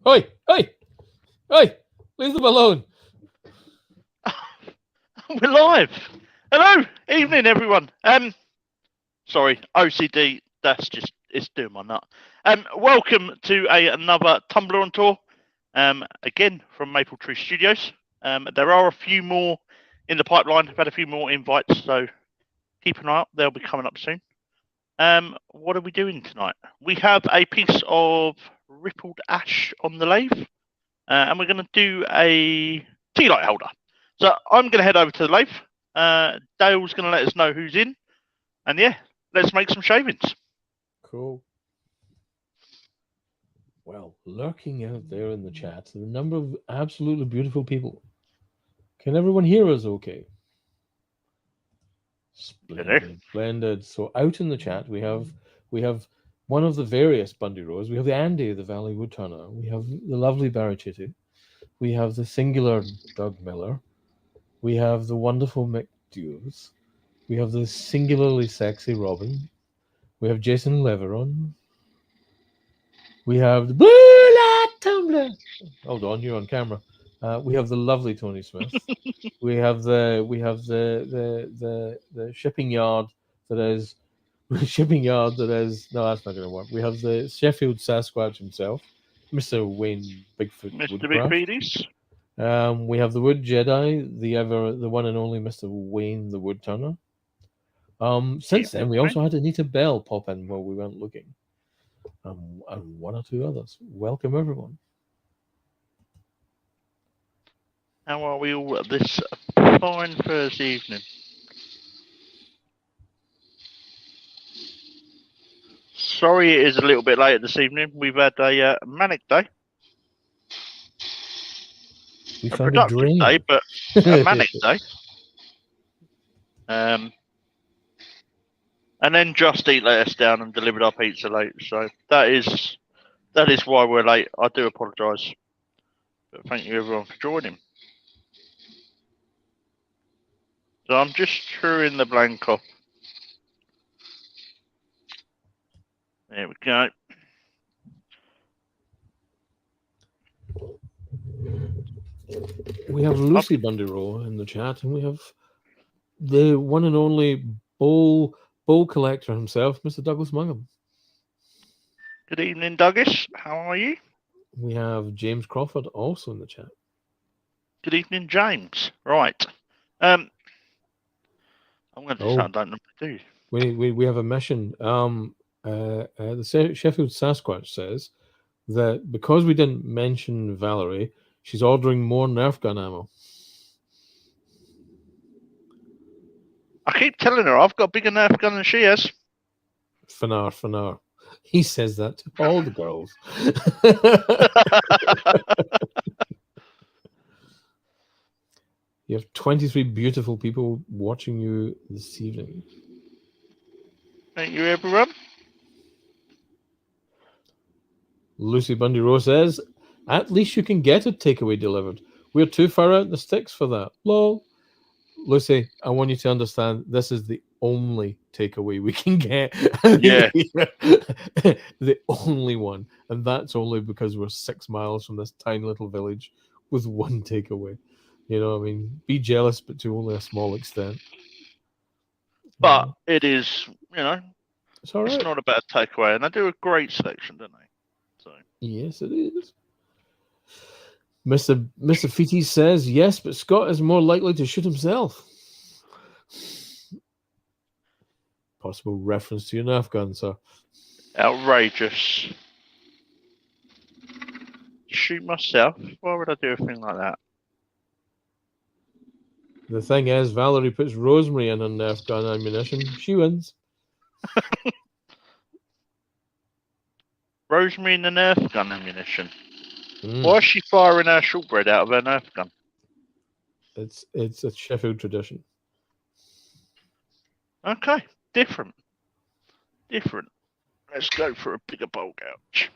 Oi! Oi! Oi! Leave them alone! We're live. Hello, evening everyone. Sorry, OCD. That's just it's doing my nut. Welcome to another Tumbler on tour. Again from Mapletree Studios. There are a few more in the pipeline. I've had a few more invites, so keep an eye out. They'll be coming up soon. What are we doing tonight? We have a piece of rippled ash on the lathe, and we're going to do a tea light holder. So I'm going to head over to the lathe. Dale's going to let us know who's in, and yeah, let's make some shavings. Cool. Well, lurking out there in the chat, a number of absolutely beautiful people. Can everyone hear us okay? Splendid, splendid. So out in the chat we have one of the various Bundy Rows. We have the Andy, the Valley Woodturner. We have the lovely Barry Chitty. We have the singular Doug Miller. We have the wonderful Mick Duos. We have the singularly sexy Robin. We have Jason Leveron. We have the Bluelight Tumbler. Hold on, you're on camera. We have the lovely Tony Smith. we have the shipping yard that is shipping yard that is no, that's not going to work. We have the Sheffield Sasquatch himself, Mr. Wayne Bigfoot Mr. Woodcraft. Bigfeedies. We have the Wood Jedi, the one and only Mr. Wayne the Woodturner. Since then, we also had Anita Bell pop in while we weren't looking. And one or two others. Welcome, everyone. How are we all this fine Thursday evening? Sorry it is a little bit late this evening. We've had a manic day. We a found productive a dream. day, but a manic day. And then Just Eat let us down and delivered our pizza late. So that is why we're late. I do apologise. But thank you everyone for joining. So I'm just screwing the blank off. There we go. We have Lucy Bundyrow in the chat, and we have the one and only bowl collector himself, Mr. Douglas Mungham. Good evening, Douglas. How are you? We have James Crawford also in the chat. Good evening, James. Right. I'm going to do something I don't normally do. We have a mission. The Sheffield Sasquatch says that because we didn't mention Valerie, she's ordering more Nerf gun ammo. I keep telling her I've got a bigger Nerf gun than she has. Fanar. He says that to all the girls. You have 23 beautiful people watching you this evening. Thank you, everyone. Lucy Bundy-Rowe says, at least you can get a takeaway delivered. We're too far out in the sticks for that. Lol. Lucy, I want you to understand this is the only takeaway we can get. Yeah. The only one. And that's only because we're 6 miles from this tiny little village with one takeaway. You know, I mean, be jealous, but to only a small extent. But it is, you know, it's all right. It's not a bad takeaway, and they do a great selection, don't they? So yes, it is. Mr. Feety says yes, but Scott is more likely to shoot himself. Possible reference to your Nerf gun, sir. Outrageous. Shoot myself? Why would I do a thing like that? The thing is, Valerie puts rosemary in her Nerf gun ammunition. She wins. Rosemary in the Nerf gun ammunition? Why is she firing her shortbread out of her Nerf gun? It's a Sheffield tradition. Okay, different. Let's go for a bigger bowl gouge.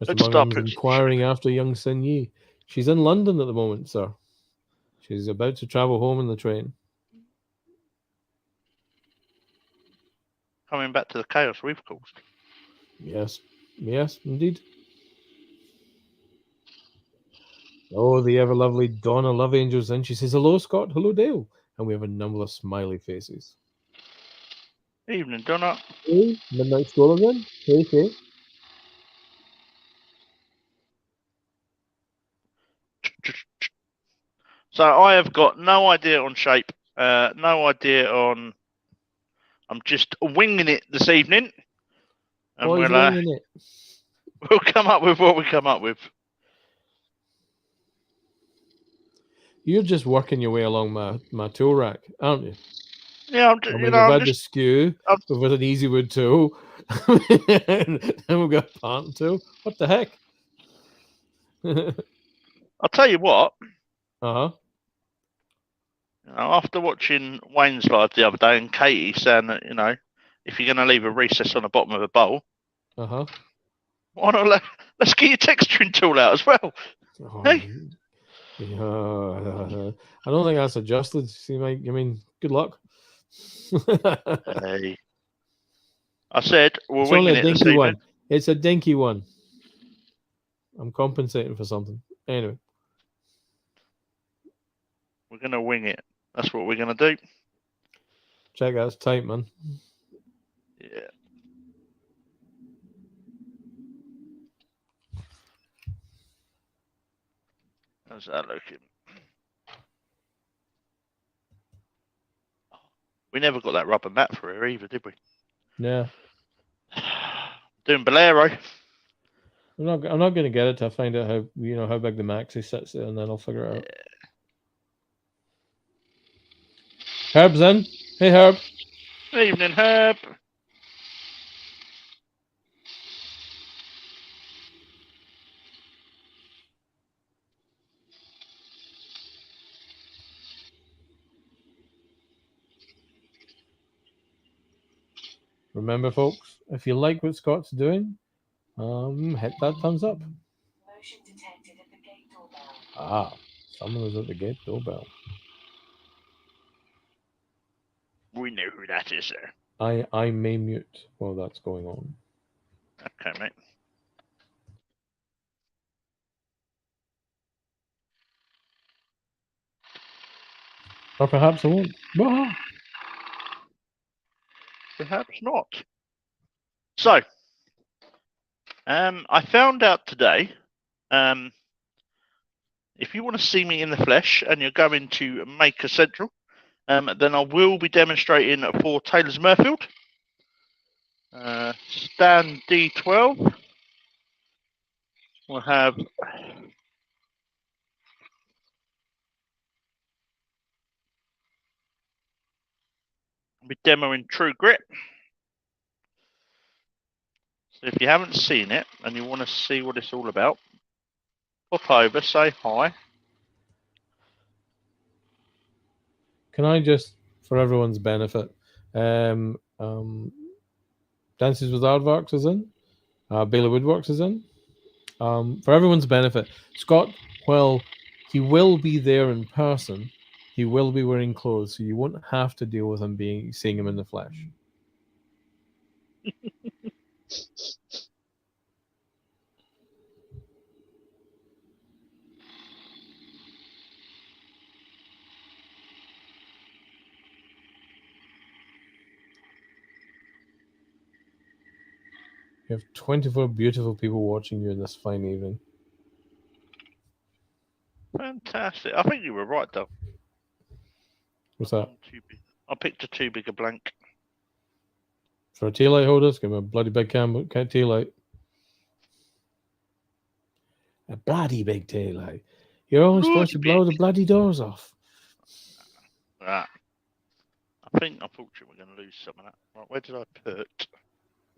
Mr. Mungham's inquiring after young Sin Yi. She's in London at the moment, sir. She's about to travel home in the train. Coming back to the chaos we've caused. Yes, indeed. Oh, the ever lovely Donna Love Angels in. She says, hello, Scott. Hello, Dale. And we have a number of smiley faces. Evening, Donna. Hey, Midnight Stroller then. Hey. So I have got no idea on shape, no idea on. I'm just winging it this evening, and Boys winging it. we'll come up with what we come up with. You're just working your way along my tool rack, aren't you? Yeah, I mean, we've had the skew, we've had an easy wood tool, and then we've got a plant tool. What the heck? I'll tell you what. Uh-huh. After watching Wayne's live the other day and Katie saying that, if you're going to leave a recess on the bottom of a bowl, Uh-huh. why not let's get your texturing tool out as well? Oh, Hey. Yeah, I don't think that's adjusted. See, mate. I mean, good luck. Hey. I said we're It's only winging a it this dinky evening. one. It's a dinky one. I'm compensating for something. Anyway. We're going to wing it. That's what we're going to do. Check that's tight, man. Yeah. How's that looking? We never got that rubber mat for her either, did we? Yeah. Doing Bolero. I'm not going to get it till I find out how big the maxi sits there, and then I'll figure it out. Herb's in. Hey, Herb. Evening, Herb. Remember, folks, if you like what Scott's doing, hit that thumbs up. Motion detected at the gate doorbell. Ah, someone is at the gate doorbell. We know who that is, sir. I may mute while that's going on. Okay, mate. Or perhaps I won't. Ah. Perhaps not. So, I found out today, if you want to see me in the flesh and you're going to Maker Central, then I will be demonstrating for Taylor's Murfield. Stand D12. We'll have be demoing True Grit. So if you haven't seen it and you want to see what it's all about, pop over, say hi. Can I just, for everyone's benefit, Dances with Aardvarks is in, Bailey Woodworks is in. For everyone's benefit, Scott, while he will be there in person, he will be wearing clothes, so you won't have to deal with him seeing him in the flesh. You have 24 beautiful people watching you in this fine evening. Fantastic. I think you were right, though. What's that? I picked a too big a blank. For a tea light holder, give me a bloody big tea light. A bloody big tea light. You're only supposed to blow the bloody doors off. Right. I think, unfortunately, we're going to lose some of that. Right, where did I put?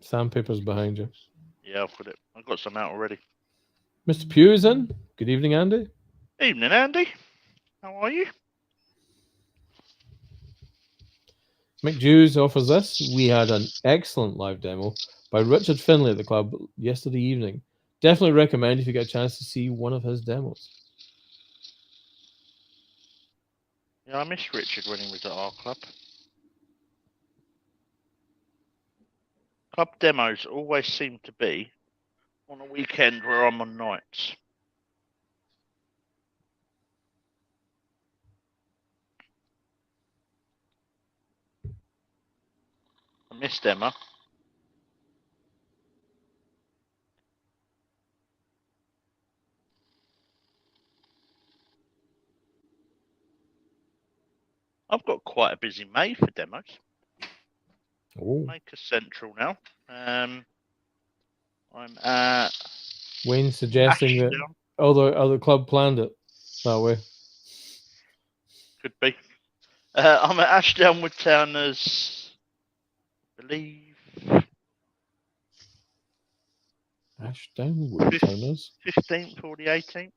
Sandpaper's behind you. Yeah, I've got it. I've got some out already. Mr. Pugh's in. Good evening, Andy. Evening, Andy. How are you? Mick Jews offers this. We had an excellent live demo by Richard Finlay at the club yesterday evening. Definitely recommend if you get a chance to see one of his demos. Yeah, I missed Richard when he was at our club. Club demos always seem to be on a weekend where I'm on nights. missed Emma. I've got quite a busy May for demos. Oh, Make a central now. I'm at Wayne's suggesting that Ashdown. other club planned it that way. Could be. I'm at Ashdown Woodturners, I believe. Ashdown Woodturners. 15th or the 18th.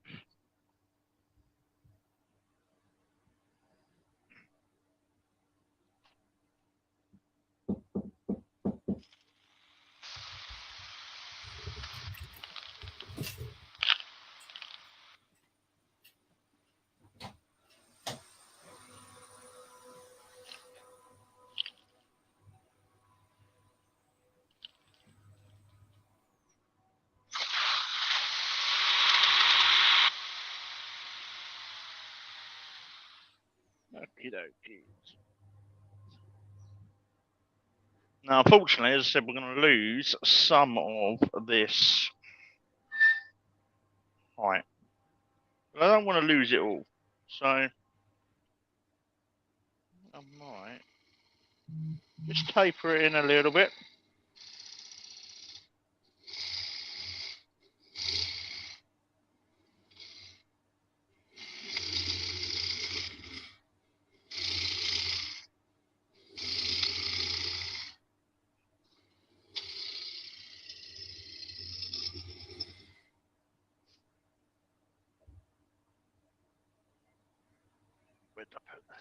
Okie dokie. Now, unfortunately, as I said, we're going to lose some of this height. But I don't want to lose it all. So, I might just taper it in a little bit. Where'd I put that?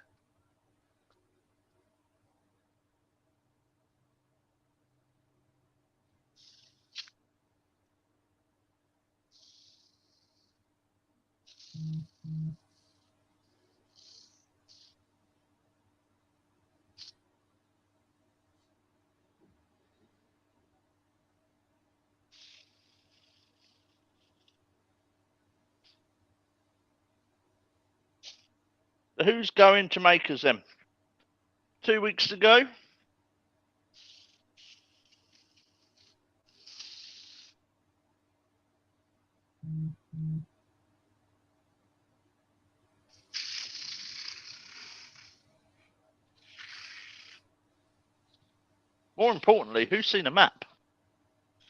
Who's going to make us them? 2 weeks to go. More importantly, who's seen a map?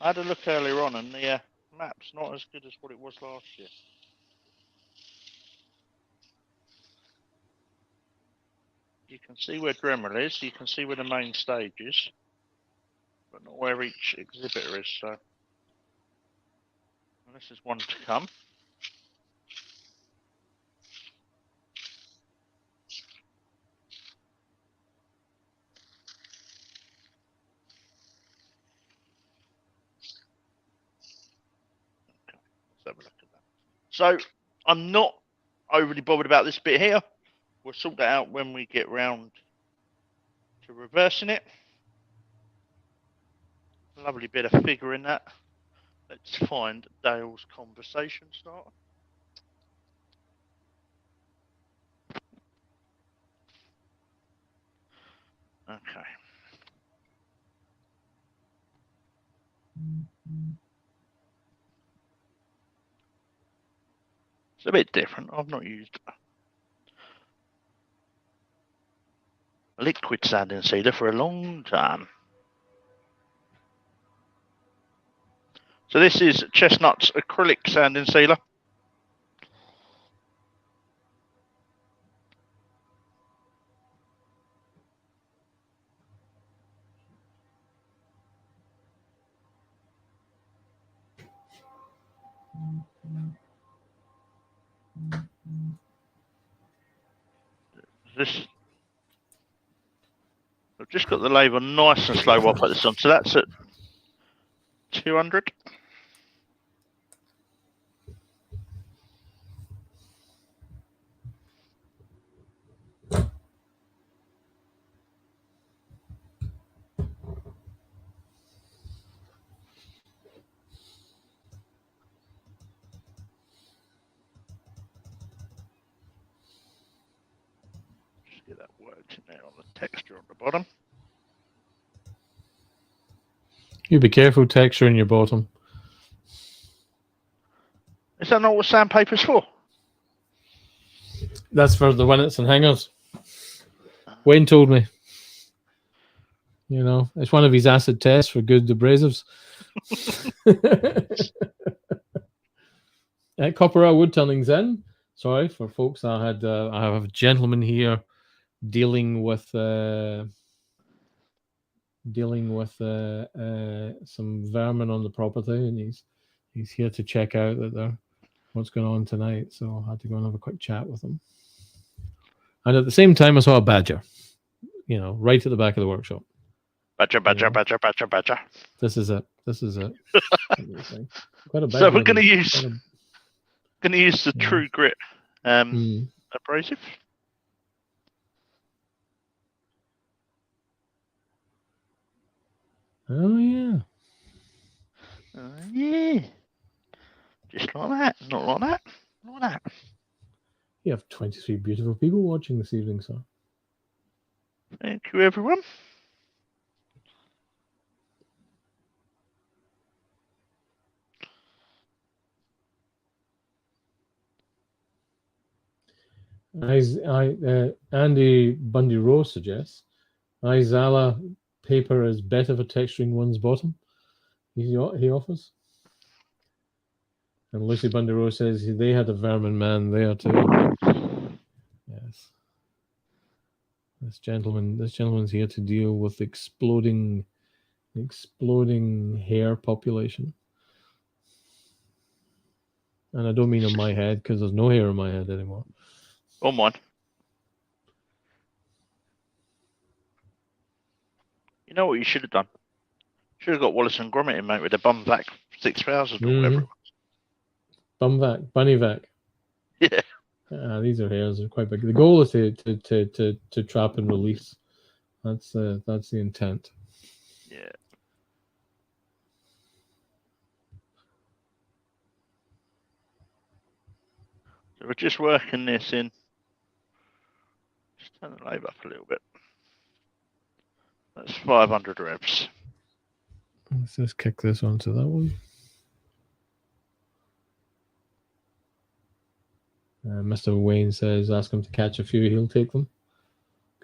I had a look earlier on, and the map's not as good as what it was last year. You can see where Dremel is, you can see where the main stage is, but not where each exhibitor is, so. And this is one to come. Okay, let's have a look at that. So, I'm not overly bothered about this bit here. We'll sort that out when we get round to reversing it. Lovely bit of figure in that. Let's find Dale's conversation starter. Okay. It's a bit different. I've not used a liquid sanding sealer for a long time. So this is Chestnut's acrylic sanding sealer. This, I've just got the labour nice and slow while I put this on. So that's at 200. Just get that worked in there on the texture on the bottom. You be careful texturing your bottom. Is that not what sandpaper's for? That's for the winnets and hangers. Wayne told me. You know, it's one of his acid tests for good abrasives. Copperell Woodturning's in. Sorry for folks. I have a gentleman here dealing with some vermin on the property, and he's here to check out what's going on tonight. So I had to go and have a quick chat with him. And at the same time, I saw a badger, you know, right at the back of the workshop. Badger. This is it. Quite a So we're badger. going to use the True Grit abrasive. Oh yeah. Yeah. Just like that. Not like that. Like that. You have 23 beautiful people watching this evening, sir. Thank you, everyone. Andy Bundy Rose suggests Izala paper is better for texturing one's bottom. He offers. And Lucy Bundy Rose says they had a vermin man there too. Yes. This gentleman's here to deal with exploding hair population. And I don't mean on my head, because there's no hair on my head anymore. Or mine. You know what you should have done? Should have got Wallace and Gromit in, mate, with the bum vac 6000 or whatever it was. Bum vac, bunny vac. Yeah. These hairs are quite big. The goal is to trap and release. That's the intent. Yeah. So we're just working this in. Just turn the lathe up a little bit. That's 500 revs. Let's just kick this onto that one. Mr. Wayne says, ask him to catch a few, he'll take them.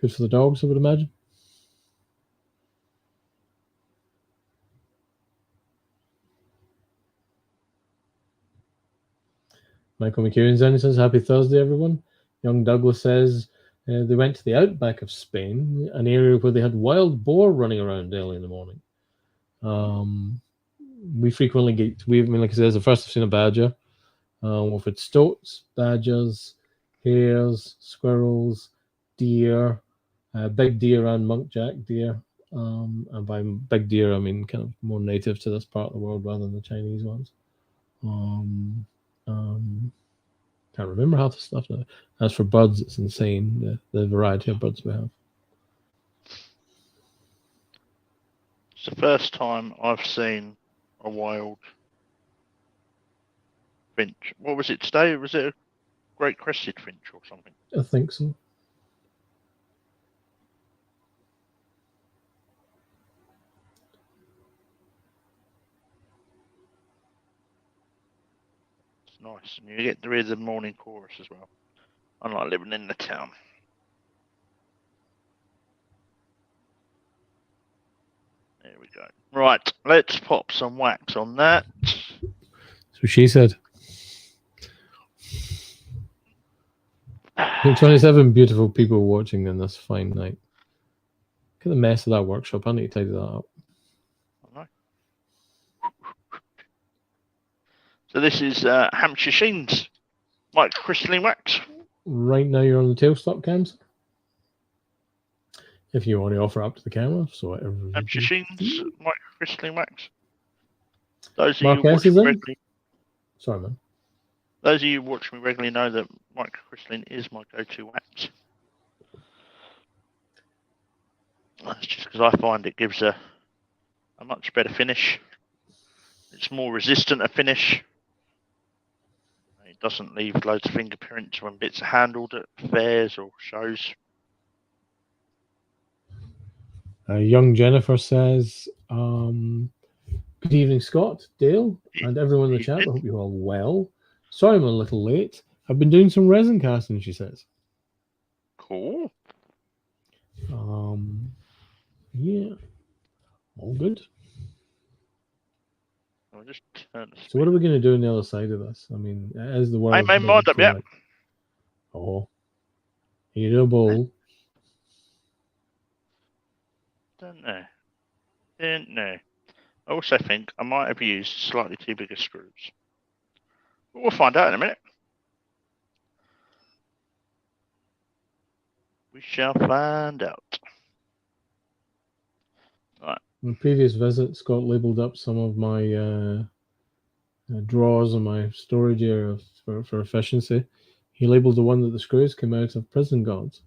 Good for the dogs, I would imagine. Michael McEwen's in, says, happy Thursday, everyone. Young Douglas says, they went to the outback of Spain, an area where they had wild boar running around early in the morning. We frequently like I said, it's the first I've seen a badger. We've had stoats, badgers, hares, squirrels, deer, big deer and muntjac deer. And by big deer, I mean kind of more native to this part of the world rather than the Chinese ones. Can't remember half the stuff now. As for birds, it's insane, the variety of birds we have. It's the first time I've seen a wild finch. What was it today? Was it a great crested finch or something? I think so. It's nice. And you get to hear the morning chorus as well. I like living in the town. There we go. Right, let's pop some wax on that. So she said. 27 beautiful people watching on this fine night. Look at the mess of that workshop. I need to tidy that up. I know. So this is Hampshire Sheen's microcrystalline wax. Right now you're on the tailstock cams. If you want to offer up to the camera, so whatever. Hampshire Sheen's microcrystalline wax. Those of Mark you S is watching in? regularly, Sorry, man. those of you who watch me regularly know that microcrystalline is my go-to wax. That's just because I find it gives a much better finish. It's more resistant a finish. It doesn't leave loads of fingerprints when bits are handled at fairs or shows. Young Jennifer says, Good evening, Scott, Dale, and everyone in the chat. I Evening. hope you're all well. Sorry I'm a little late. I've been doing some resin casting, she says. Cool. Yeah, all good. I'll just turn the So what are we going to do on the other side of this? I mean, as the world... I made mine up yet. Oh, you do a bowl. Don't know. Didn't know. I also think I might have used slightly too big of screws. But we'll find out in a minute. We shall find out. Right. In previous visit, Scott labelled up some of my drawers in my storage area for efficiency. He labelled the one that the screws came out of prison guards.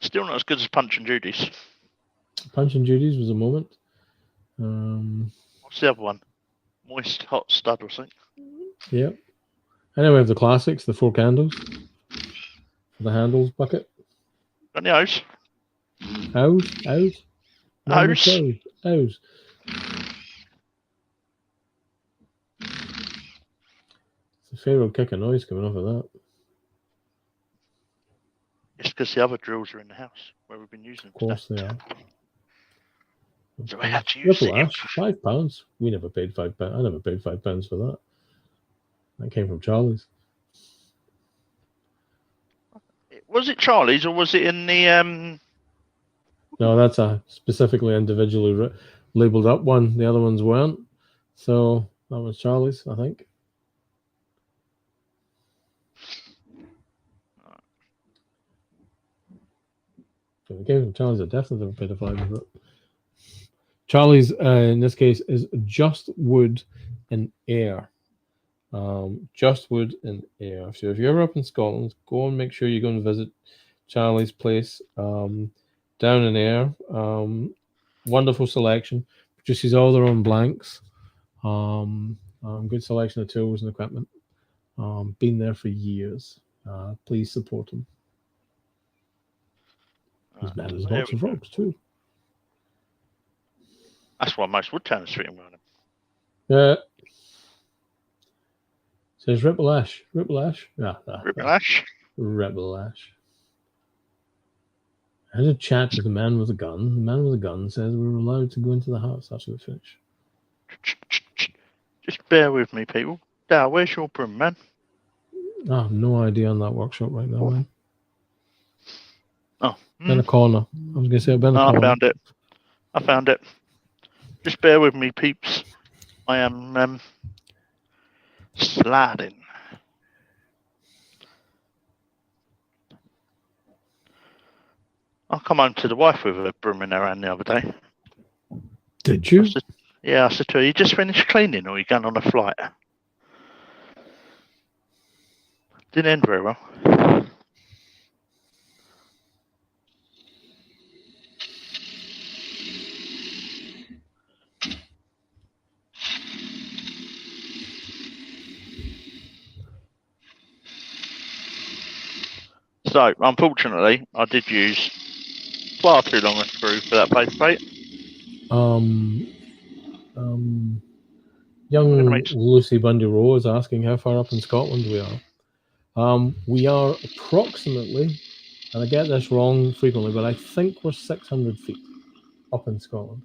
Still not as good as Punch and Judy's. Punch and Judy's was a moment. What's the other one? Moist Hot Stud or something. Yep. And then we have the classics, the 4 candles for the handles bucket. Got any O's? Ows. Ows. Ows. It's a fair old kick of noise coming off of that. It's because the other drills are in the house where we've been using them. Of course they are. So I had to use Ripple it. Ash, £5. We never paid £5. I never paid £5 for that. That came from Charlie's. Was it Charlie's or was it in the No, that's a specifically individually labelled up one. The other ones weren't. So that was Charlie's, I think. So the game from Charlie's, I definitely never paid a £5 for it. Charlie's, in this case, is just wood and air. Just wood and air. So if you're ever up in Scotland, go and make sure you go and visit Charlie's place. Down in air. Wonderful selection. Produces all their own blanks. Good selection of tools and equipment. Been there for years. Please support them. He's mad as lots of frogs too. That's why most woodturners treat them around him. Yeah. Says Ripple Ash. Ripple Ash? Ripple Ash? Ripple Ash. I had a chat with the man with a gun. The man with a gun says we were allowed to go into the house after we finish. Just bear with me, people. Dad, where's your broom, man? I have no idea on that workshop right now, man. Oh. In a corner. I was going to say, I've been in a corner. I found it. Just bear with me, peeps. I am sliding. I come home to the wife with a broom in her hand the other day. Did you? I said to her, you just finished cleaning or you going on a flight? Didn't end very well. So, unfortunately, I did use far too long a screw for that base plate. Young Lucy Bundy Rowe is asking how far up in Scotland we are. We are approximately, and I get this wrong frequently, but I think we're 600 feet up in Scotland.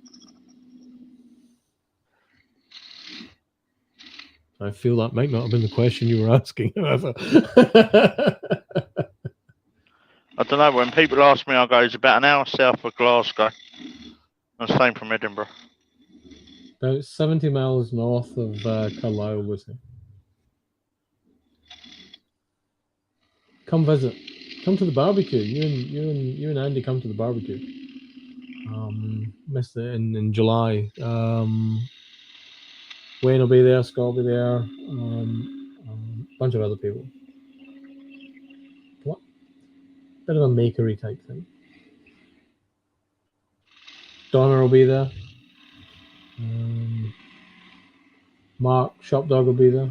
I feel that might not have been the question you were asking, however. I don't know, when people ask me, I go, it's about an hour south of Glasgow. And same from Edinburgh. About 70 miles north of Carlisle, Lucy. Come visit. Come to the barbecue. You and Andy come to the barbecue. Missed it in July. Wayne will be there, Scott will be there, a bunch of other people. What? Bit of a makery type thing. Donna will be there. Mark, Shop Dog will be there.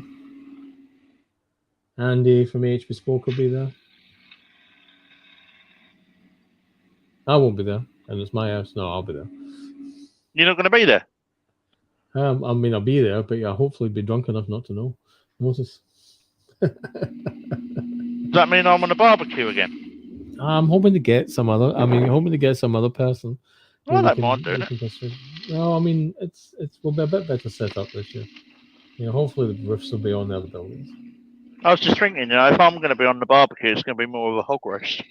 Andy from H Bespoke will be there. I won't be there, and it's my house. No, I'll be there. You're not going to be there. I mean, I'll be there, but yeah, hopefully be drunk enough not to know. Moses. Does that mean I'm on a barbecue again? I'm hoping to get some other. I mean, hoping to get some other person. Well, I who don't we mind doing it. can pursue. No, I mean it's will be a bit better set up this year. You know, hopefully the roofs will be on the other buildings. I was just thinking, if I'm going to be on the barbecue, it's going to be more of a hog roast.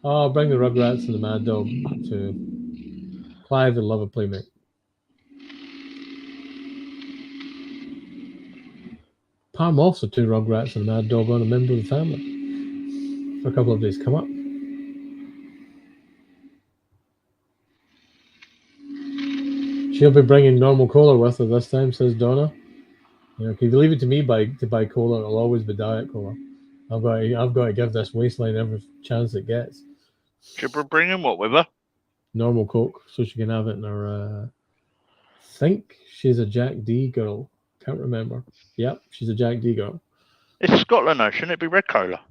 Oh, bring the Rugrats and the Mad Dog to Clive and love a playmate. Palm off the 2 Rugrats and the Mad Dog on a member of the family for a couple of days. Come up. She'll be bringing normal cola with her this time, says Donna. You know, if you leave it to me to buy cola, it'll always be diet cola. I've got to give this waistline every chance it gets. Should we bring him what with her? Normal Coke, so she can have it in her. I think she's a Jack D girl. Can't remember. Yep, she's a Jack D girl. It's Scotland, though. Shouldn't it be red cola?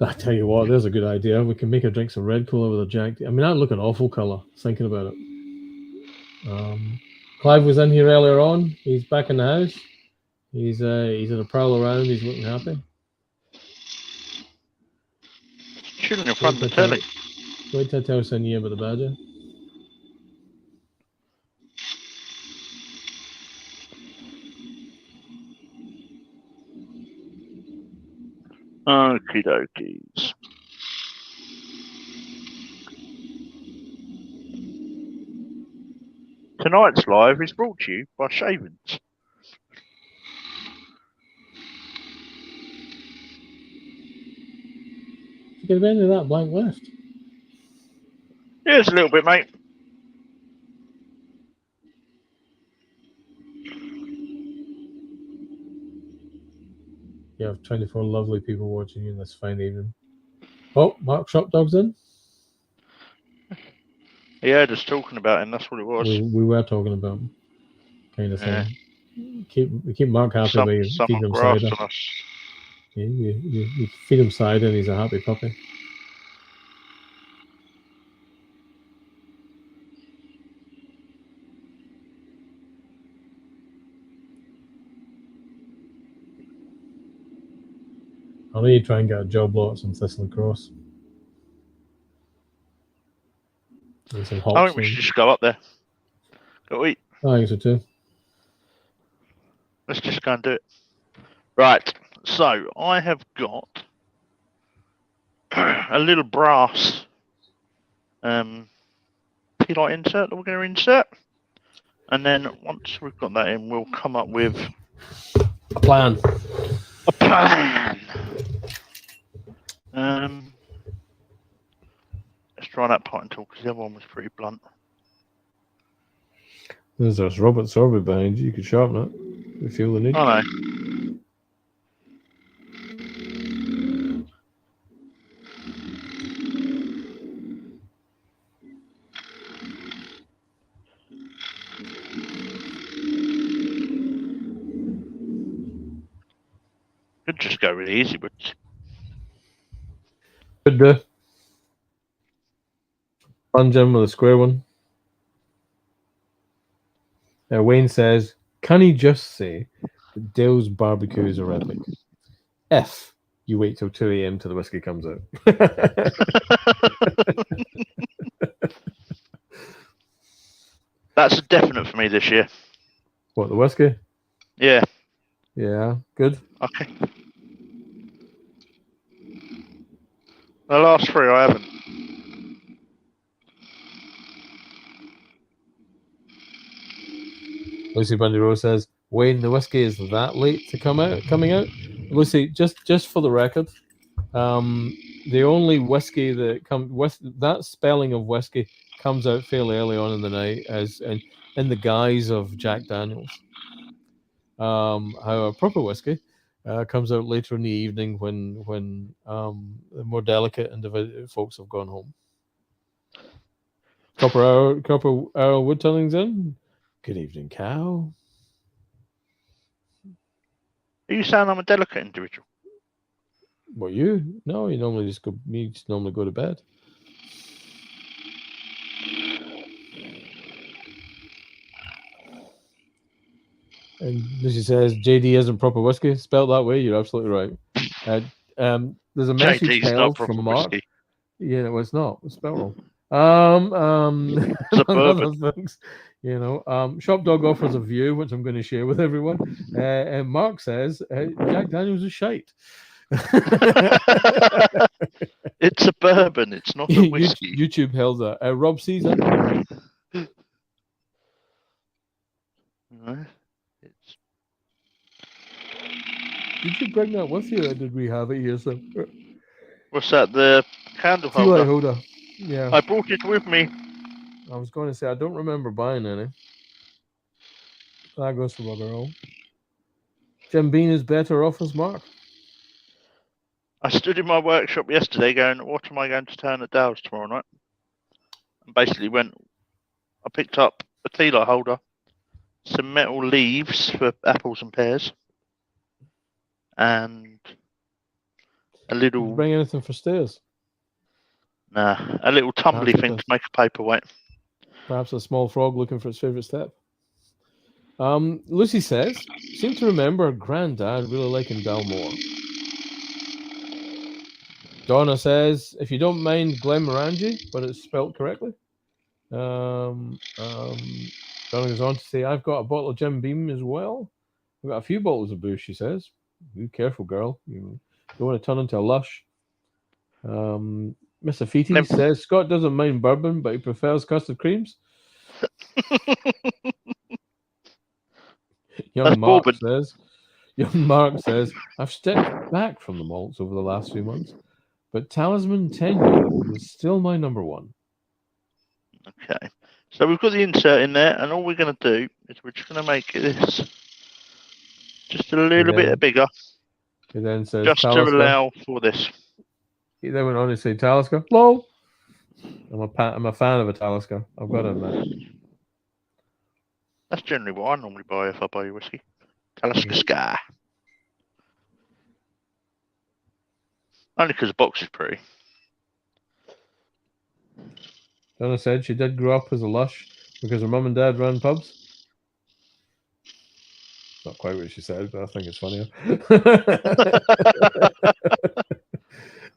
I tell you what, there's a good idea. We can make her drink some red cola with a Jack D. I mean, that'd look an awful colour, thinking about it. Clive was in here earlier on. He's back in the house. He's in a prowl around. He's looking happy. Chilling in front of the telly. Wait till I tell Sonia about the badger. Okie dokies. Tonight's live is brought to you by Shavings. You get any of that blank left? Yeah, it's a little bit, mate. You have 24 lovely people watching you this fine evening. Oh, Mark Shop Dog's in. Yeah, just talking about him. That's what it was. We were talking about him, kind of thing. Keep Mark happy by you feed him cider. You feed him cider and he's a happy puppy. I need to try and get a job lot at some Thistling Cross. And some hops. I think we should just go up there. Go eat. I think so too. Let's just go and do it. Right. So I have got a little brass P-light insert that we're going to insert. And then once we've got that in, we'll come up with a plan. A plan. Let's try that part and talk because the other one was pretty blunt. There's this Robert Sorby behind you. You could sharpen it if you feel the need. I know. Could just go really easy, but could do. Plunge in with a square one. Wayne says, "Can he just say that Dale's barbecue is horrific? If you wait till 2 a.m. till the whiskey comes out." That's a definite for me this year. What, the whiskey? Yeah. Yeah, good. Okay. The last 3 I haven't. Lucy Bundy Rose says, "Wayne, the whiskey is that late to coming out." Lucy, just for the record, the only whiskey that that spelling of whiskey comes out fairly early on in the night as in the guise of Jack Daniels. How a proper whiskey comes out later in the evening when the more delicate individual folks have gone home. Copper hour Woodturning's in. Good evening, Cow. Are you saying I'm a delicate individual? What, you? No, you normally just go to bed. And Lucy says JD isn't proper whiskey. Spelled that way, you're absolutely right. There's a message JD's not held from proper Mark. whiskey. Yeah, no, it's not. It's spelled wrong. Among Suburban. other things, Shop Dog offers a view, which I'm going to share with everyone. And Mark says Jack Daniels is shite. It's a bourbon. It's not a whiskey. YouTube held that. Rob Caesar. No, it's Did you bring that with you, or did we have it here? So what's that? The candle tea light holder. holder. Yeah. I brought it with me. I was going to say I don't remember buying any. That goes for bugger all. Jim Bean is better off as Mark. I stood in my workshop yesterday going, what am I going to turn at Dow's tomorrow night? And basically I picked up a tea light holder, some metal leaves for apples and pears, and a Did you little, bring anything for stairs? a little tumbly Perhaps thing a- to make a paperweight. Perhaps a small frog looking for its favourite step. Lucy says, seem to remember Granddad really liking Dalmore. Donna says, if you don't mind Glenmorangie, but it's spelt correctly. Donna goes on to say, I've got a bottle of Jim Beam as well. I've got a few bottles of booze, she says. Be careful, girl. You don't want to turn into a lush. Mr. Feety says, Scott doesn't mind bourbon, but he prefers custard creams. Young Mark says, I've stepped back from the malts over the last few months, but Talisman 10-year-old is still my number one. Okay, so we've got the insert in there, and all we're going to do is we're just going to make this just a little bit bigger. He then says, just Talisker. to allow for this. He then went on to say, Talisker. Lol. I'm a fan of a Talisker. I've got to admit. That's generally what I normally buy if I buy whiskey. Talisker Sky. Only because the box is pretty. Donna said she did grow up as a lush because her mum and dad ran pubs. Not quite what she said, but I think it's funnier.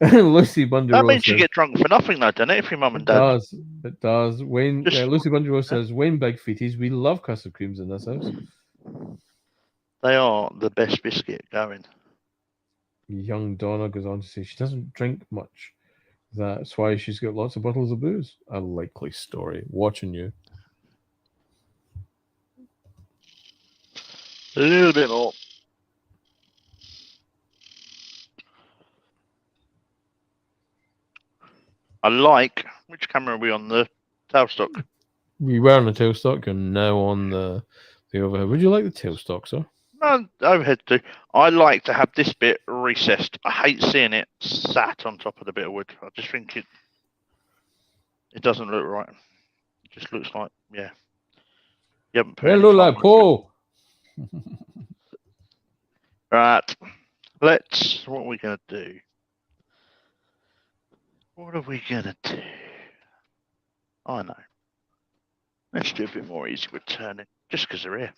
Lucy Bundy That Rose means you says, get drunk for nothing, though, doesn't it? If your mum and dad. It does. Wayne, Lucy Bundy Rose says, Wayne Big Feeties, we love custard creams in this house. They are the best biscuit going. Young Donna goes on to say she doesn't drink much. That's why she's got lots of bottles of booze. A likely story. Watching you. A little bit more. I like. Which camera are we on? The tailstock. We were on the tailstock. You're now on the overhead. Would you like the tailstock, sir? No, overhead too. I like to have this bit recessed. I hate seeing it sat on top of the bit of wood. I just think it doesn't look right. It just looks like, yeah. You haven't put It any look time like into Paul. Right. What are we going to do? What are we going to do? I know. Let's do a bit more easy with turning, just because they're here.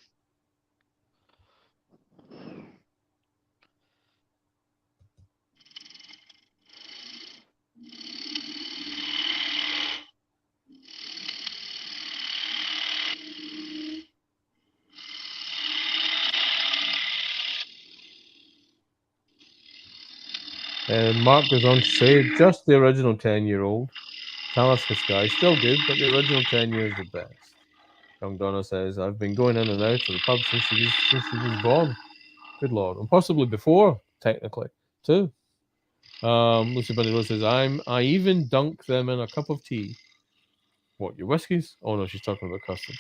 Mark goes on to say, just the original 10-year-old. Talisker Sky, still good, but the original 10 years the best. Young Donna says, I've been going in and out of the pub since she was born. Good Lord. And possibly before, technically, too. Lucy Bunny Rose says, I even dunk them in a cup of tea. What, your whiskies? Oh no, she's talking about custards.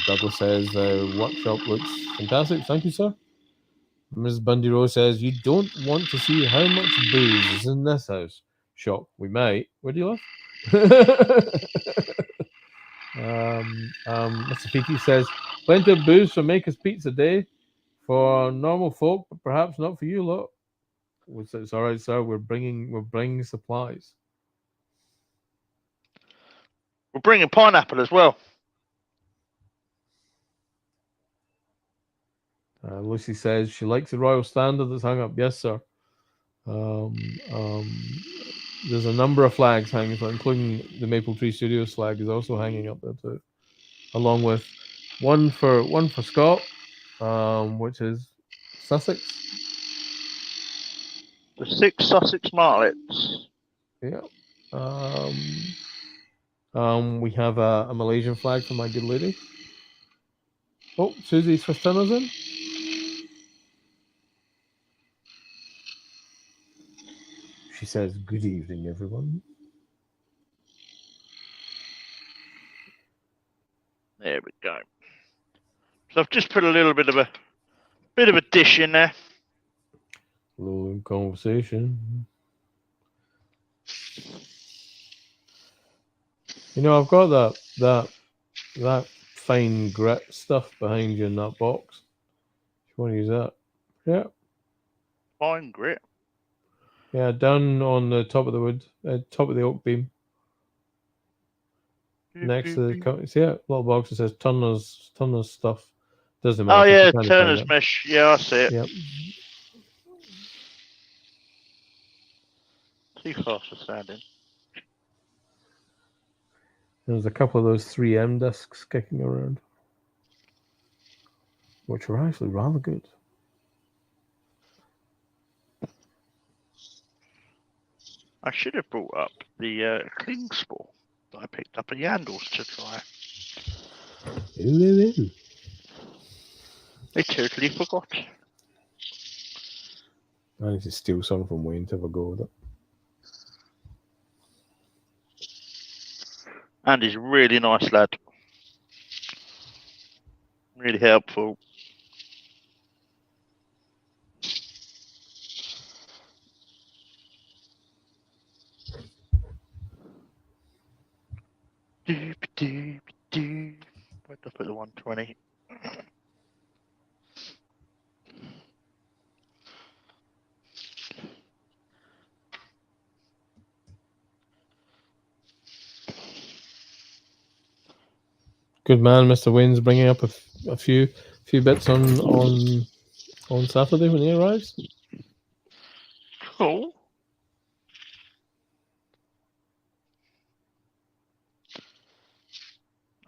Douglas says, the workshop looks fantastic. Thank you, sir. Mrs. Bundy Rose says, you don't want to see how much booze is in this house. Shock. We might. Where do you live? Mr. Peaky says, plenty of booze for Maker's Pizza Day for normal folk, but perhaps not for you lot. It's all right, sir. We're bringing supplies. We're bringing pineapple as well. Lucy says she likes the royal standard that's hung up. Yes, sir. There's a number of flags hanging, including the Mapletree Studios flag is also hanging up there too, along with one for Scott, which is Sussex. The 6 Sussex Martlets. Yeah. We have a Malaysian flag for my good lady. Oh, Susie Swistana's in. She says, "Good evening, everyone." There we go. So I've just put a little bit of a dish in there. A little conversation. You know, I've got that fine grit stuff behind you in that box. If you want to use that, yeah. Fine grit. Yeah, down on the top of the wood, top of the oak beam, next to the see it, little box that says Turner's stuff. Doesn't matter. Oh if yeah, you can't Turner's find it. mesh. Yeah, I see it. Yep. Too fast for sounding. There's a couple of those 3M discs kicking around, which are actually rather good. I should have brought up the Klingspor that I picked up at Yandles to try. Ooh. I totally forgot. I need to steal some from Wayne to have a go with it. And he's a really nice lad. Really helpful. Where'd I put the 120? Good man, Mr. Wayne's bringing up a few bits on Saturday when he arrives. Cool.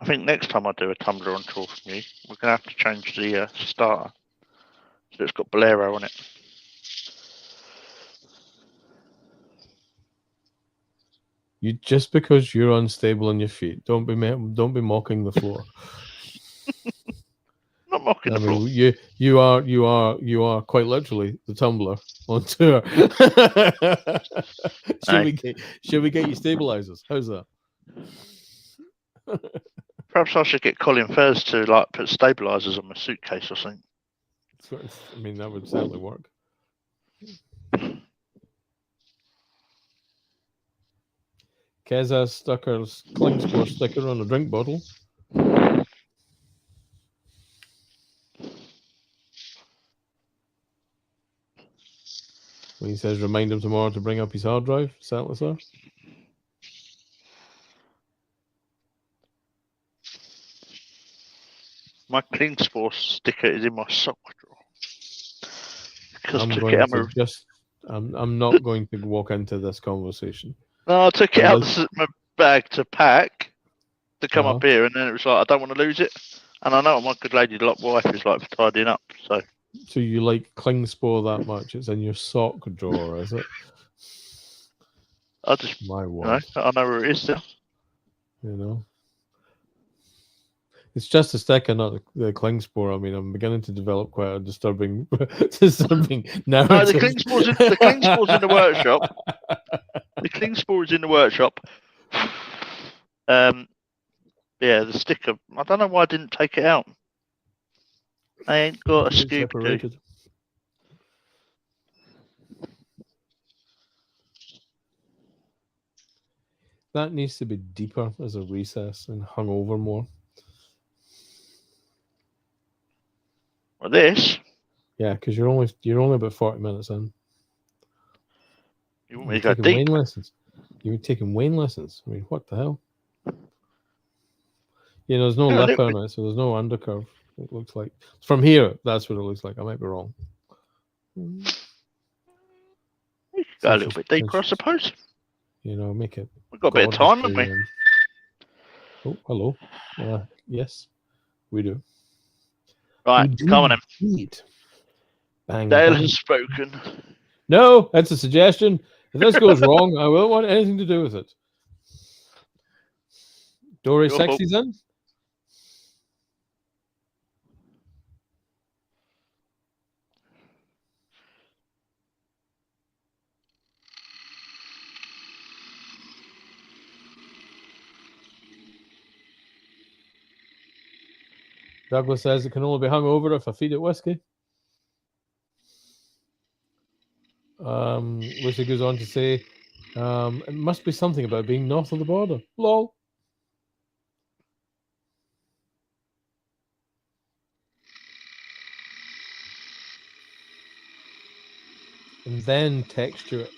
I think next time I do a Tumbler on tour from you, we're going to have to change the starter. So it's got Bolero on it. You just because you're unstable on your feet, don't be mocking the floor. Not mocking I the mean, floor. you are quite literally the Tumbler on tour. Should we get you stabilizers? How's that? Perhaps I should get Colin Fairs to like put stabilizers on my suitcase or something. I mean, that would certainly work. Keza stuck her Klingspor sticker on a drink bottle. When he says remind him tomorrow to bring up his hard drive, certainly, sir. My Klingspor sticker is in my sock drawer. Because I'm not going to walk into this conversation. No, I took it out of my bag to pack to come up here, and then it was like I don't want to lose it. And I know what my good lady wife is like for tidying up. So you like Klingspor that much? It's in your sock drawer, is it? My word. I know where it is still. You know. It's just a sticker, not the Klingspor. I mean, I'm beginning to develop quite a disturbing narrative. No, the Klingspor's in the workshop. The Klingspor is in the workshop. Yeah, the sticker. I don't know why I didn't take it out. I ain't got a Scooby-Doo. That needs to be deeper as a recess and hung over more. Well, this? Yeah, because you're only about 40 minutes in. You want me to go deep? Wayne lessons. You were taking Wayne lessons. I mean, what the hell? You know, there's no lip on it, so there's no undercurve. It looks like from here. That's what it looks like. I might be wrong. Go a little bit deeper, I suppose. You know, make it. We've got a bit of time, haven't we? Oh, hello. Yes, we do. Right, come on then. Indeed. Bang, Dale bang. has spoken. No, that's a suggestion. If this goes wrong, I won't want anything to do with it. Dory Your fault. Sexy's in. Douglas says it can only be hung over if I feed it whiskey. Lucy goes on to say, it must be something about being north of the border. Lol. And then texture it.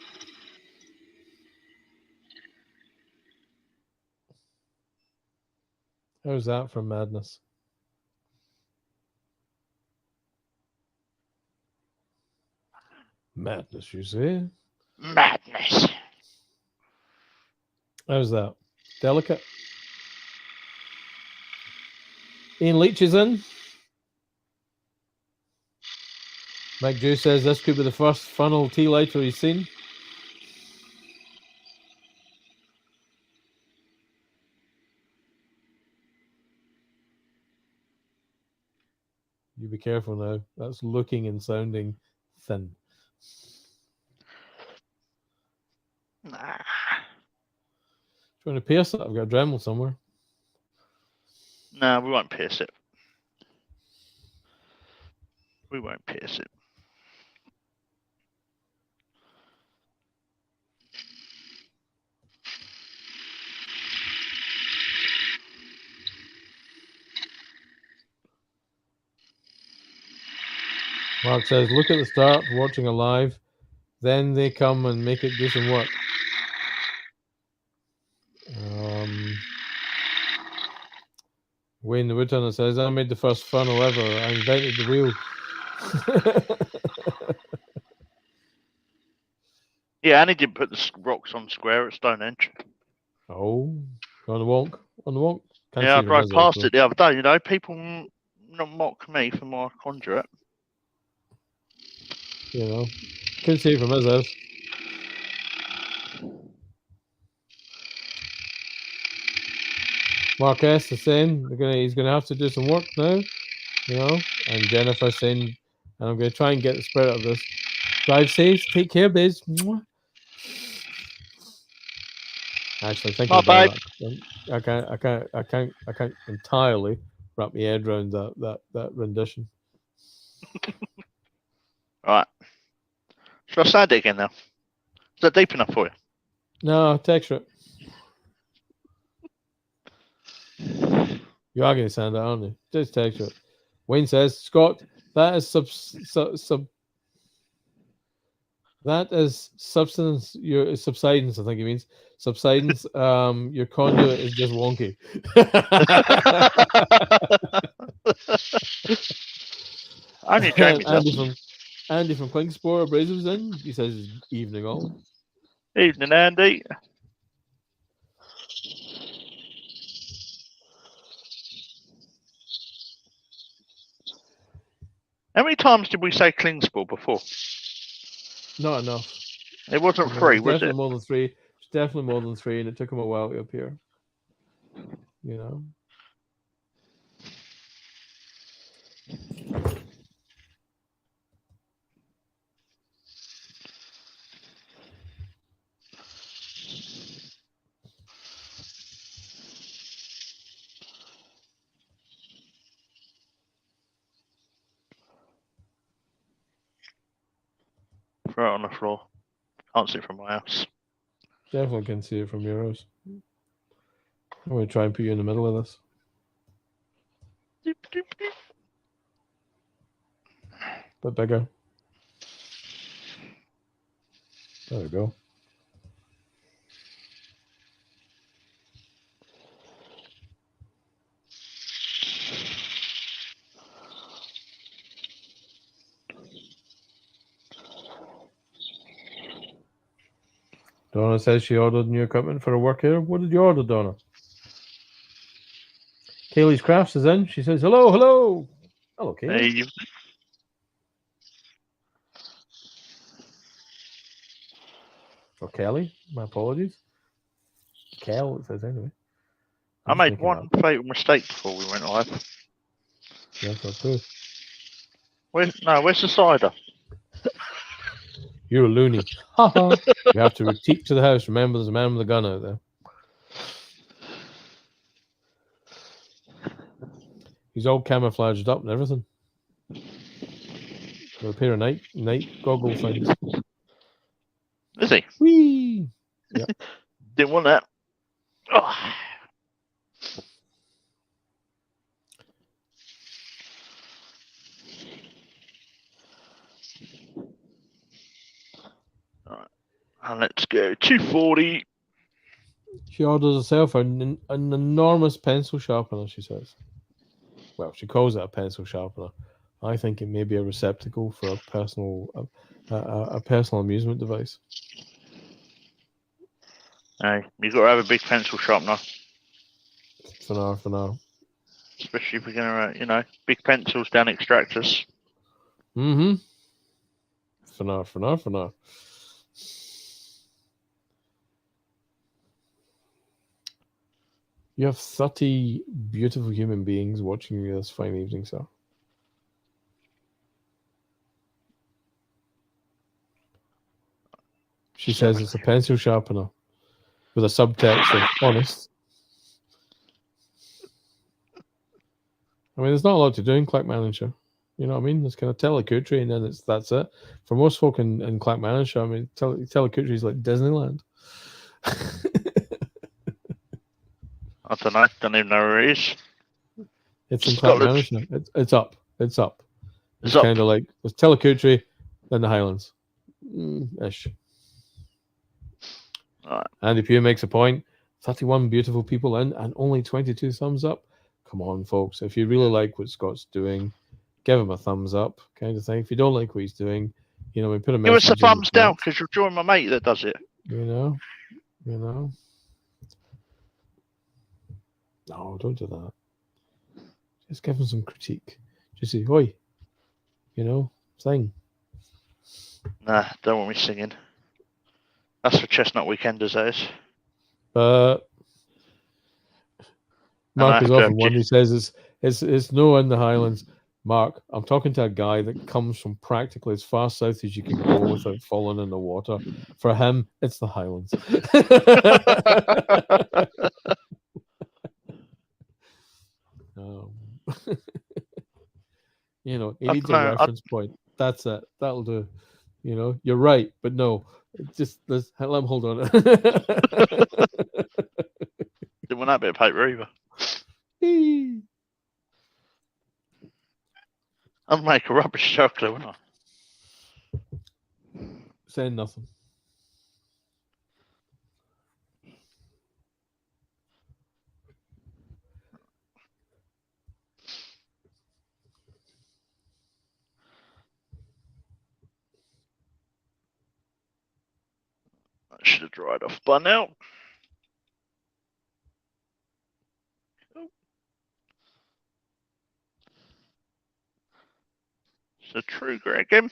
How's that for madness? Madness, you say? Madness. How's that? Delicate? Ian Leach is in. Mike Jew says this could be the first funnel tea lighter he's seen. You be careful now. That's looking and sounding thin. Nah. Trying to pierce it? I've got a Dremel somewhere. No, we won't pierce it. We won't pierce it. Mark says, look at the start, watching a live. Then they come and make it do some work. Wayne the Woodturner says, I made the first funnel ever. I invented the wheel. Yeah, and he did put the rocks on square at Stonehenge. Oh, on the wonk. On the wonk. Can't Yeah, see I from drove his past though. it the other day. You know, people not mock me for my conduit. You know, couldn't see it from his house. Mark S is saying he's gonna have to do some work now, you know. And Jennifer saying, and I'm gonna try and get the spirit of this. Drive safe, take care, biz. Actually, thinking about it, I can't entirely wrap my head around that rendition. Right. Should I sand it again now? Is that deep enough for you? No, texture it. You are going to sand it, aren't you? Just texture it. Wayne says, Scott, that is that is substance. Your subsidence, I think he means subsidence. Your conduit is just wonky. Only Jamie's Andy from Klingspor Abrasives in. He says, evening all. Evening, Andy. How many times did we say Klingspor before? Not enough. It wasn't three, was definitely it? more than three. It's definitely more than three, and it took him a while to appear. You know. Throw it on the floor. Can't see it from my house. Definitely can see it from your house. I'm going to try and put you in the middle of this. Doop, doop, doop. Bit bigger. There we go. Donna says she ordered new equipment for her work here. What did you order, Donna? Kaylee's Crafts is in. She says, hello, hello. Hello, Kaylee. You, Or Kelly. My apologies. Kel, it says anyway. I I'm just made making one that up. fatal mistake before we went live. Yes, so too. Where's the cider? You're a loony. Ha ha. You have to retreat to the house. Remember, there's a man with a gun out there. He's all camouflaged up and everything. With a pair of night goggle things. Is he? Whee! Yep. Didn't want that. Oh. Right. And let's go 240. She orders herself an enormous pencil sharpener, she says. Well, she calls it a pencil sharpener. I think it may be a receptacle for a personal amusement device. Hey, you've got to have a big pencil sharpener. For now. Especially if you're going to, big pencils down extractors. Mm-hmm. For now. You have 30 beautiful human beings watching you this fine evening, sir. She says it's a pencil sharpener with a subtext of honest. I mean, there's not a lot to do in Clackmannanshire. You know what I mean? It's kind of Telekutri, and then that's it. For most folk in Clackmannanshire, I mean, Telekutri is like Disneyland. I don't know. Don't even know where it is. It's in Clackmannanshire. It's up. It's kind of like there's Telekutri, then the Highlands. Ish. Right. Andy Pugh makes a point. 31 beautiful people in and only 22 thumbs up. Come on, folks. If you really like what Scott's doing, give him a thumbs up, kind of thing. If you don't like what he's doing, we put a message. Give us a thumbs down because you're joining my mate that does it. No, don't do that. Just give him some critique. Just say, "Oi," sing. Nah, don't want me singing. That's for Chestnut Weekenders, that is. Mark is often one who says it's no in the Highlands. Mark, I'm talking to a guy that comes from practically as far south as you can go without falling in the water. For him, it's the Highlands. He needs a reference point. That's it. That'll do. You're right, but no. Just let him hold on. Didn't want that bit of paper either. I'd make a rubbish chocolate, wouldn't I? Saying nothing. I should have dried off by now. It's a true Greg game.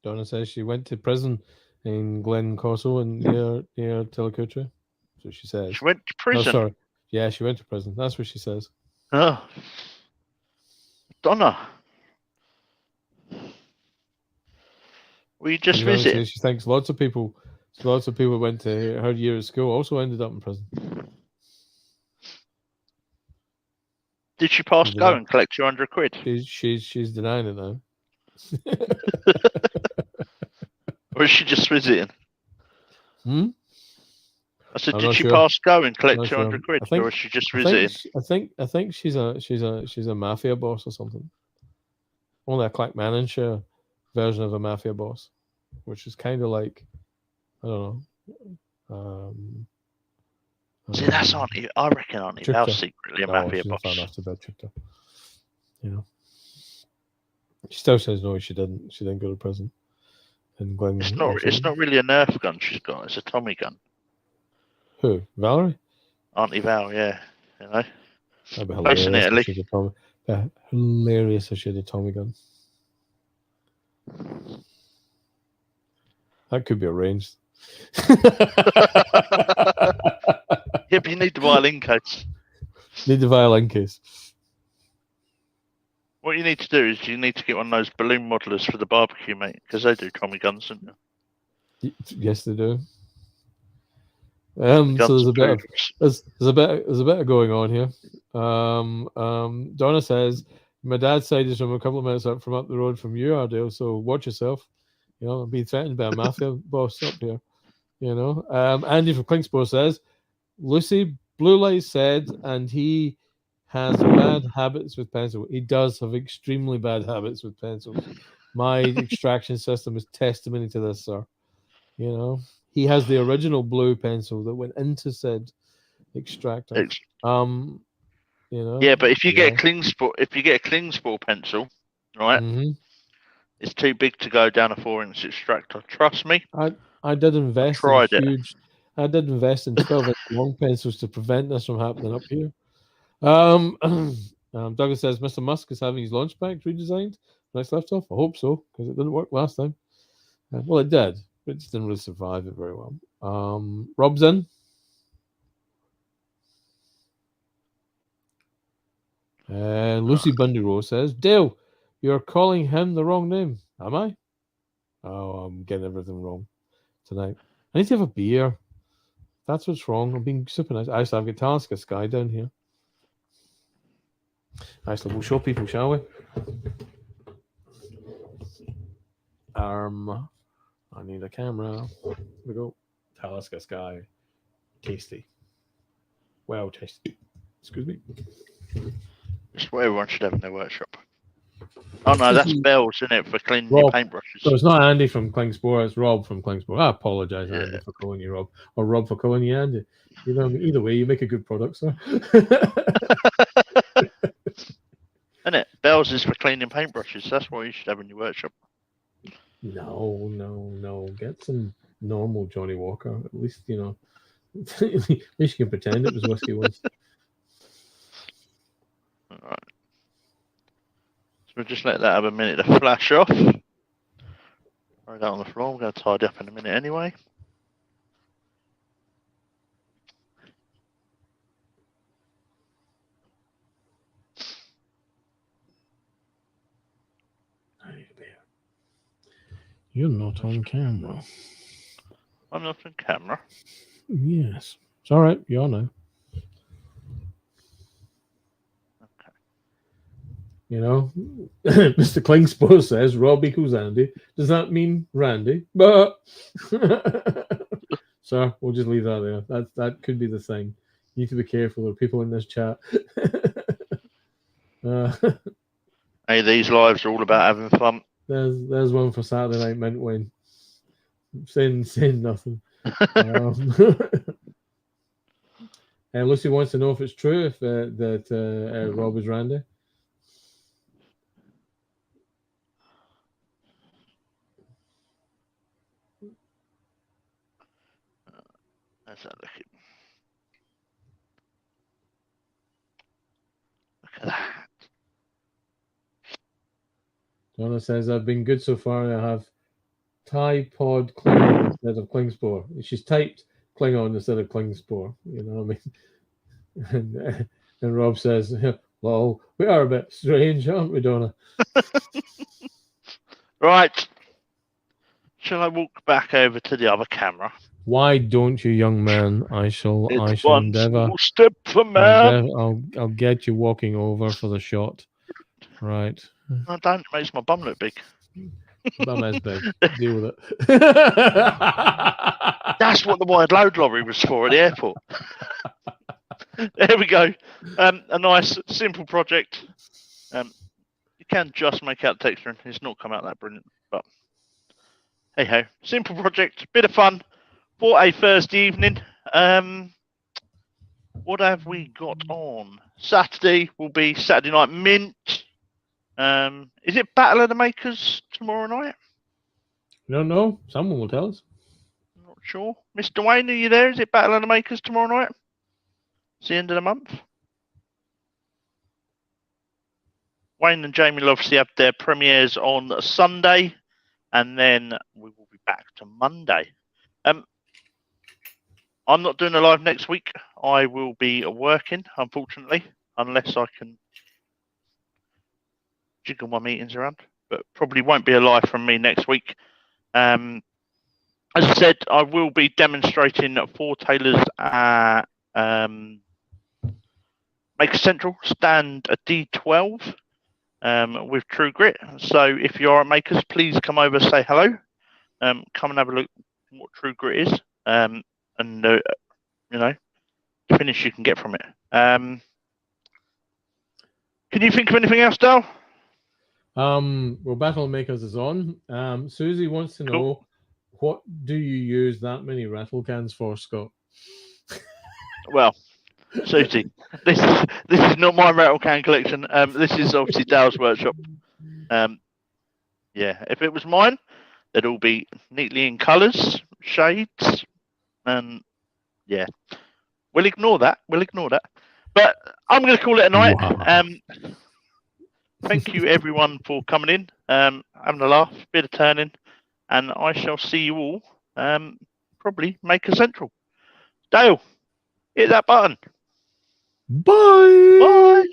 Donna says she went to prison in Glencorso and near Telekutri. So she says. She went to prison? No, sorry. Yeah, she went to prison. That's what she says. Oh. Donna. We just visit. She thinks lots of people went to her year at school also ended up in prison. Did she pass go and collect your £100? She's denying it now. Or is she just visiting? I said, did she pass go and collect your £100, or is she just visiting? I think she's a mafia boss or something. Only a Clackmannanshire version of a mafia boss, which is kind of like, I don't know, See, that's Auntie. I reckon Auntie tricked Val's her. secretly a No, mafia she's not boss. found after that tricked her. You know. She still says no, she didn't. She didn't go to prison. And Glenn It's not. also- It's not really a Nerf gun she's got. It's a Tommy gun. Who? Valerie? Auntie Val, yeah. You know. That'd be Based in hilarious. Italy. If she had a Tommy. Hilarious if she had a Tommy gun. That could be arranged. Yeah, but you need the violin case. Need the violin case. What you need to do is you need to get one of those balloon modelers for the barbecue, mate, because they do Tommy guns, don't they? Yes, they do. Guns So there's a bit of approved. there's a bit of going on here. Donna says my dad's side is from a couple of minutes up from up the road from you, Ardale. So watch yourself. You know, I'm being threatened by a mafia boss up here. You know, Andy from Klingspor says Lucy Bluelight said, and he has bad habits with pencil. He does have extremely bad habits with pencils. My extraction system is testimony to this, sir. You know, he has the original blue pencil that went into said extractor. You know. Yeah, but if you get a Klingspor pencil, right, Mm-hmm. it's too big to go down a 4-inch extractor. Trust me. I did invest in tried it. huge. I did invest in 12-inch long pencils to prevent this from happening up here. Douglas says Mr. Musk is having his launch pad redesigned. Next left off. I hope so because it didn't work last time. Well, it did, but it just didn't really survive it very well. Rob's in. Lucy Bundy Rose says, Dale, you're calling him the wrong name. Am I? Oh, I'm getting everything wrong tonight. I need to have a beer. That's what's wrong. I'm being super nice. Actually, I've got Talisker Sky down here. Actually, we'll show people, shall we? I need a camera. Here we go. Talisker Sky. Tasty. Well, tasty. Excuse me. It's what everyone should have in their workshop. Oh no, that's bells, isn't it, for cleaning Rob. your paintbrushes? So it's not Andy from Klingspor, it's Rob from Klingspor. I apologize, Yeah. Andy, for calling you Rob, or Rob for calling you Andy. You know, either way, you make a good product, sir. Isn't it? Bells is for cleaning paintbrushes. That's what you should have in your workshop. No. Get some normal Johnny Walker. At least, you know, at least you can pretend it was whiskey once. All right. So we'll just let that have a minute to flash off. Throw that on the floor. We're going to tidy up in a minute anyway. You're not on camera. I'm not on camera. Yes. It's all right. You're now. Okay. You know, Mr. Klingspor says Rob equals Andy. Does that mean Randy? But sir, we'll just leave that there. That could be the thing. You need to be careful. There are people in this chat. Hey, these lives are all about having fun. There's one for Saturday Night Mint Win. Saying nothing. Lucy wants to know if it's true if that Rob is Randy. Let's have a look. Look at that. Donna says, I've been good so far. I have Pod Klingon instead of Klingspor. She's typed Klingon instead of Klingspor. You know what I mean? And Rob says, well, we are a bit strange, aren't we, Donna? Right. Shall I walk back over to the other camera? Why don't you, young man? I shall One endeavour. small step for man. I'll get you walking over for the shot. Right. I don't. It makes my bum look big. Bum is big. Deal with it. That's what the wide load lorry was for at the airport. There we go. A nice, simple project. You can just make out the texture, and it's not come out that brilliant. But hey ho, simple project, bit of fun for a Thursday evening. What have we got on? Saturday will be Saturday Night Mint. Is it Battle of the Makers tomorrow night? I don't know. Someone will tell us. I'm not sure. Mr. Wayne, are you there? Is it Battle of the Makers tomorrow night? It's the end of the month. Wayne and Jamie will obviously have their premieres on Sunday, and then we will be back to Monday. I'm not doing a live next week. I will be working, unfortunately, unless I can jiggle my meetings around. But probably won't be a live from me next week. As I said, I will be demonstrating for tailors at Maker Central, stand a D12 with True Grit. So if you are at Makers, please come over, say hello. Come and have a look at what True Grit is. And you know, the finish you can get from it. Can you think of anything else, Dale? Well, Battle Makers is on. Susie wants to know, what do you use that many rattle cans for, Scott? Well, Susie, this is not my rattle can collection. This is obviously Dale's workshop. Yeah, if it was mine, they'd all be neatly in colours, shades, and yeah. We'll ignore that. But I'm going to call it a night. Wow. Thank you, everyone, for coming in, having a laugh, bit of turning, and I shall see you all probably Maker Central. Dale, hit that button. Bye. Bye.